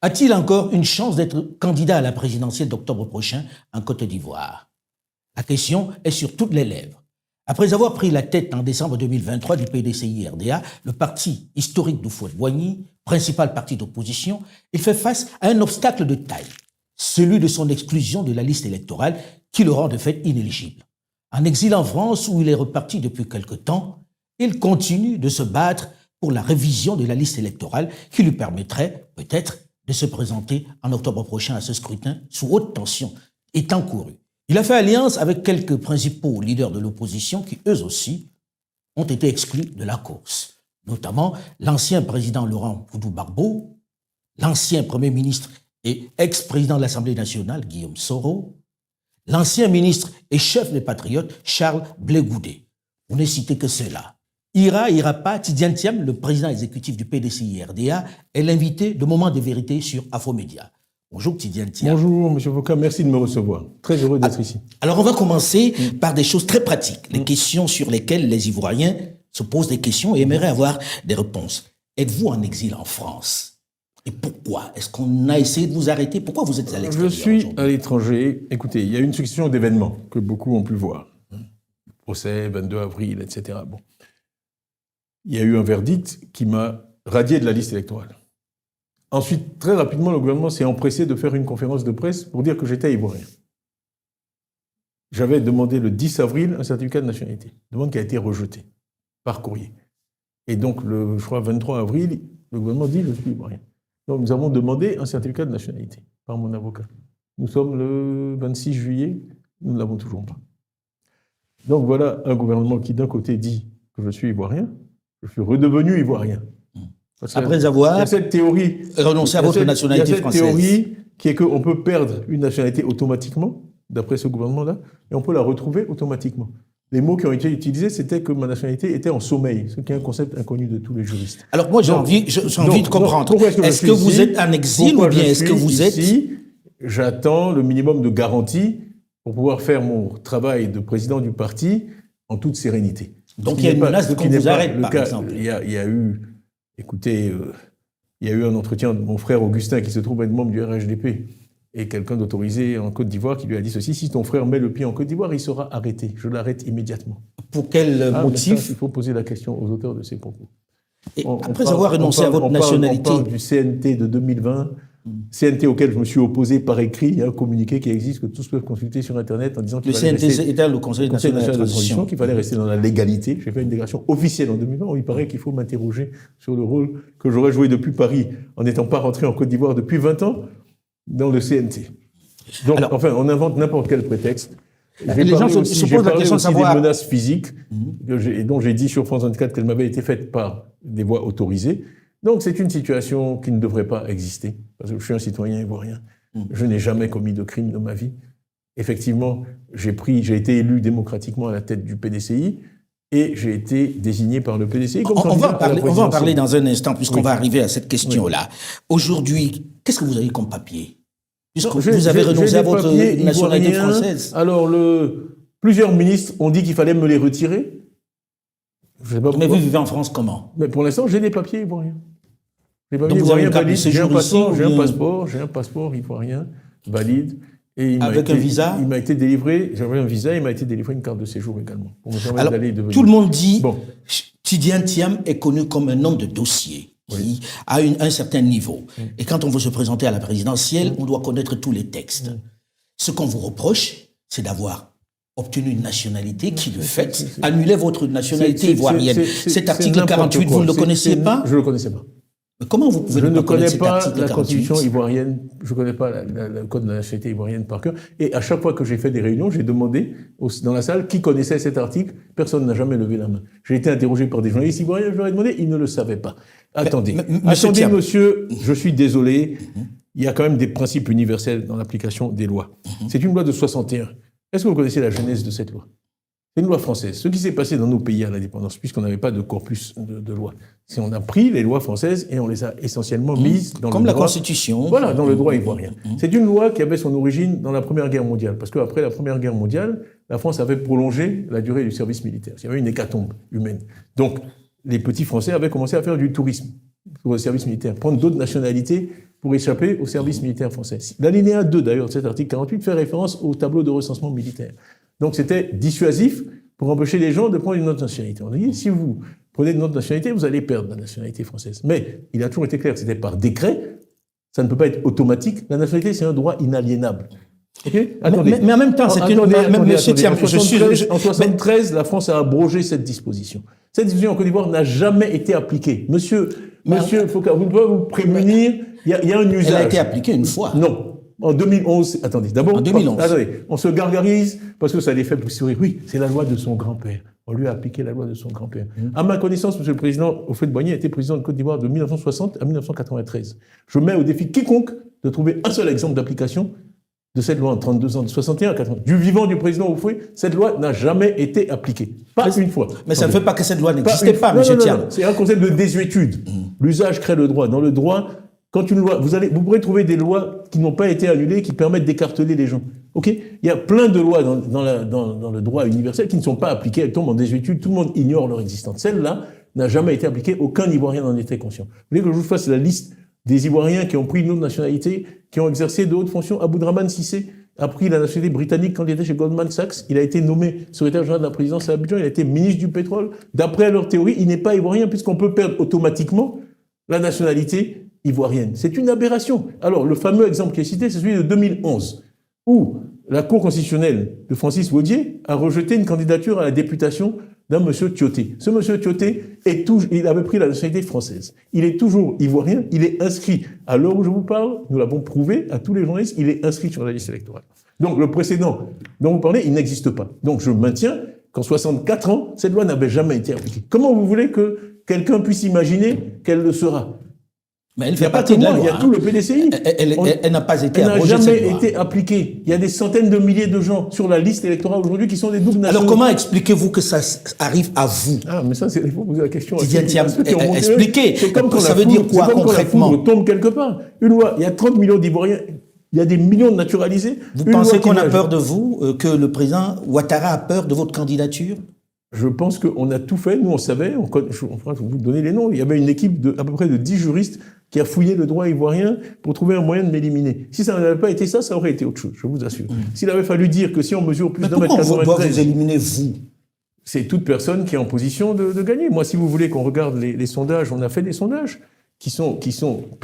A-t-il encore une chance d'être candidat à la présidentielle d'octobre prochain en Côte d'Ivoire? La question est sur toutes les lèvres. Après avoir pris la tête en décembre 2023 du PDCI-RDA, le parti historique d'Houphouët-Boigny, principal parti d'opposition, il fait face à un obstacle de taille, celui de son exclusion de la liste électorale qui le rend de fait inéligible. En exil en France, où il est reparti depuis quelque temps, il continue de se battre pour la révision de la liste électorale qui lui permettrait peut-être de se présenter en octobre prochain à ce scrutin sous haute tension étant couru. Il a fait alliance avec quelques principaux leaders de l'opposition qui, eux aussi, ont été exclus de la course, notamment l'ancien président Laurent Gbagbo, l'ancien Premier ministre et ex-président de l'Assemblée nationale Guillaume Soro, l'ancien ministre et chef des Patriotes Charles Blé Goudé. Pour ne citer que cela. Ira pas, Tidiane Thiam, le président exécutif du PDCI-RDA, est l'invité de Moment de vérité sur Afromédia. Bonjour Tidiane Thiam. Bonjour M. Foucault, merci de me recevoir. Très heureux d'être ici. Alors on va commencer par des choses très pratiques, les questions sur lesquelles les Ivoiriens se posent des questions et aimeraient avoir des réponses. Êtes-vous en exil en France? Et pourquoi? Est-ce qu'on a essayé de vous arrêter? Pourquoi vous êtes à l'extérieur? Je suis à l'étranger. Écoutez, il y a une succession d'événements que beaucoup ont pu voir. Procès, 22 avril, etc. Bon. Il y a eu un verdict qui m'a radié de la liste électorale. Ensuite, très rapidement, le gouvernement s'est empressé de faire une conférence de presse pour dire que j'étais ivoirien. J'avais demandé le 10 avril un certificat de nationalité, demande qui a été rejetée par courrier. Et donc, je crois, 23 avril, le gouvernement dit « je suis ivoirien ». Donc, nous avons demandé un certificat de nationalité par mon avocat. Nous sommes le 26 juillet, nous ne l'avons toujours pas. Donc, voilà un gouvernement qui, d'un côté, dit que je suis ivoirien, je suis redevenu ivoirien. Après avoir renoncé à votre nationalité française. Il y a cette théorie qui est qu'on peut perdre une nationalité automatiquement, d'après ce gouvernement-là, et on peut la retrouver automatiquement. Les mots qui ont été utilisés, c'était que ma nationalité était en sommeil, ce qui est un concept inconnu de tous les juristes. Alors moi, j'ai envie de comprendre. Est-ce que vous êtes en exil ou bien est-ce que vous êtes ici? J'attends le minimum de garantie pour pouvoir faire mon travail de président du parti en toute sérénité. Donc il y a une menace qu'on vous arrête, par exemple. Il y a eu... Écoutez, il y a eu un entretien de mon frère Augustin qui se trouve être membre du RHDP et quelqu'un d'autorisé en Côte d'Ivoire qui lui a dit ceci: si ton frère met le pied en Côte d'Ivoire, il sera arrêté. Je l'arrête immédiatement. Pour quel motif? Il faut poser la question aux auteurs de ces propos. Et après avoir renoncé à votre nationalité... On parle du CNT de 2020, CNT auquel je me suis opposé par écrit. Il y a un communiqué qui existe que tous peuvent consulter sur Internet en disant qu'il fallait rester... était le Conseil national de transition, qu'il fallait rester dans la légalité. J'ai fait une déclaration officielle en 2020 où il paraît qu'il faut m'interroger sur le rôle que j'aurais joué depuis Paris en n'étant pas rentré en Côte d'Ivoire depuis 20 ans dans le CNT. Donc, alors, enfin, on invente n'importe quel prétexte. Les gens se posent la question de savoir... des menaces physiques dont j'ai dit sur France 24 qu'elles m'avaient été faites par des voies autorisées. Donc c'est une situation qui ne devrait pas exister, parce que je suis un citoyen ivoirien. Je n'ai jamais commis de crime de ma vie. Effectivement, j'ai été élu démocratiquement à la tête du PDCI et j'ai été désigné par le PDCI comme candidat à la présidentielle. On va en parler dans un instant, puisqu'on va arriver à cette question-là. Aujourd'hui, qu'est-ce que vous avez comme papier? Puisque vous avez renoncé à votre nationalité française. Alors, plusieurs ministres ont dit qu'il fallait me les retirer. Je sais pas pourquoi. Mais vous vivez en France comment? Mais pour l'instant, j'ai des papiers ivoiriens. Donc vous avez un carte de séjour ici? J'ai un passeport ivoirien valide. Et avec un visa? Il m'a été délivré, j'avais un visa, il m'a été délivré une carte de séjour également. Pour me permettre d'aller devenir. Tout le monde dit, Tidiane Thiam est connu comme un homme de dossier, qui a un certain niveau. Et quand on veut se présenter à la présidentielle, on doit connaître tous les textes. Ce qu'on vous reproche, c'est d'avoir obtenu une nationalité qui, de fait, annulait votre nationalité ivoirienne. Cet article 48, vous ne le connaissiez pas? Je ne le connaissais pas. Mais comment vous pouvez ne connaître cet article 48? Je ne connais pas la constitution ivoirienne, je ne connais pas le code de la nationalité ivoirienne par cœur. Et à chaque fois que j'ai fait des réunions, j'ai demandé dans la salle qui connaissait cet article. Personne n'a jamais levé la main. J'ai été interrogé par des journalistes ivoiriens, je leur ai demandé, ils ne le savaient pas. Attendez, monsieur, je suis désolé, il y a quand même des principes universels dans l'application des lois. C'est une loi de 61. Est-ce que vous connaissez la genèse de cette loi? C'est une loi française. Ce qui s'est passé dans nos pays à l'indépendance, puisqu'on n'avait pas de corpus de lois, c'est qu'on a pris les lois françaises et on les a essentiellement mises dans comme le droit... Comme la Constitution. Voilà, dans le droit ivoirien. C'est une loi qui avait son origine dans la Première Guerre mondiale, parce qu'après la Première Guerre mondiale, la France avait prolongé la durée du service militaire. Il y avait une hécatombe humaine. Donc, les petits Français avaient commencé à faire du tourisme pour le service militaire, prendre d'autres nationalités pour échapper au service militaire français. L'alinéa 2, d'ailleurs, de cet article 48 fait référence au tableau de recensement militaire. Donc c'était dissuasif pour empêcher les gens de prendre une autre nationalité. On a dit, si vous prenez une autre nationalité, vous allez perdre la nationalité française. Mais il a toujours été clair que c'était par décret, ça ne peut pas être automatique. La nationalité, c'est un droit inaliénable. Okay, mais en même temps, c'est monsieur Thiam, en 73, la France a abrogé cette disposition. Cette disposition en Côte d'Ivoire n'a jamais été appliquée. Monsieur Foucault, vous devez vous prémunir, il y a un usage. Elle a été appliquée une fois. Non. En 2011, attendez, d'abord, en 2011. Attendez, on se gargarise parce que ça les fait plus sourire. Oui, c'est la loi de son grand-père. On lui a appliqué la loi de son grand-père. À ma connaissance, monsieur le président Houphouët-Boigny a été président de Côte d'Ivoire de 1960 à 1993. Je mets au défi quiconque de trouver un seul exemple d'application de cette loi en 32 ans, de 61 à 80. Du vivant du président Houphouët, cette loi n'a jamais été appliquée. Pas une fois. Mais ça ne fait pas que cette loi n'existait pas, monsieur Thiam. C'est un concept de désuétude. L'usage crée le droit. Dans le droit, quand une loi, vous pourrez trouver des lois qui n'ont pas été annulées, qui permettent d'écarteler les gens. Ok? Il y a plein de lois dans le droit universel qui ne sont pas appliquées, elles tombent en désuétude, tout le monde ignore leur existence. Celle-là n'a jamais été appliquée, aucun Ivoirien n'en était conscient. Vous voulez que je vous fasse la liste des Ivoiriens qui ont pris une autre nationalité, qui ont exercé de hautes fonctions? Aboudrahmane Cissé a pris la nationalité britannique quand il était chez Goldman Sachs. Il a été nommé secrétaire général de la présidence à Abidjan. Il a été ministre du pétrole. D'après leur théorie, il n'est pas ivoirien puisqu'on peut perdre automatiquement la nationalité ivoirienne. C'est une aberration. Alors, le fameux exemple qui est cité, c'est celui de 2011, où la Cour constitutionnelle de Francis Waudier a rejeté une candidature à la députation d'un monsieur Thioté. Ce monsieur Thioté il avait pris la nationalité française. Il est toujours ivoirien, il est inscrit, à l'heure où je vous parle, nous l'avons prouvé à tous les journalistes, il est inscrit sur la liste électorale. Donc le précédent dont vous parlez, il n'existe pas. Donc je maintiens qu'en 64 ans, cette loi n'avait jamais été appliquée. Comment vous voulez que quelqu'un puisse imaginer qu'elle le sera? Mais elle fait partie de la loi. Il y a tout le PDCI. Elle n'a pas été abrogée. Elle n'a jamais été appliquée. Il y a des centaines de milliers de gens sur la liste électorale aujourd'hui qui sont des doubles nationaux. Alors comment expliquez-vous que ça arrive à vous? Ah, mais ça, il faut poser la question. Expliquez. C'est comme quand ça veut dire quoi concrètement? La foudre tombe quelque part. Une loi, il y a 30 millions d'Ivoiriens. Il y a des millions de naturalisés. Vous pensez qu'on a peur de vous, que le président Ouattara a peur de votre candidature? Je pense qu'on a tout fait. Nous, on savait. Je vais vous donner les noms. Il y avait une équipe à peu près de 10 juristes qui a fouillé le droit ivoirien pour trouver un moyen de m'éliminer. Si ça n'avait pas été ça, ça aurait été autre chose, je vous assure. S'il avait fallu dire que si on mesure plus d'un mètre 93... Mais pourquoi on doit vous éliminer, vous? C'est toute personne qui est en position de gagner. Moi, si vous voulez qu'on regarde les sondages, on a fait des sondages qui sont publics.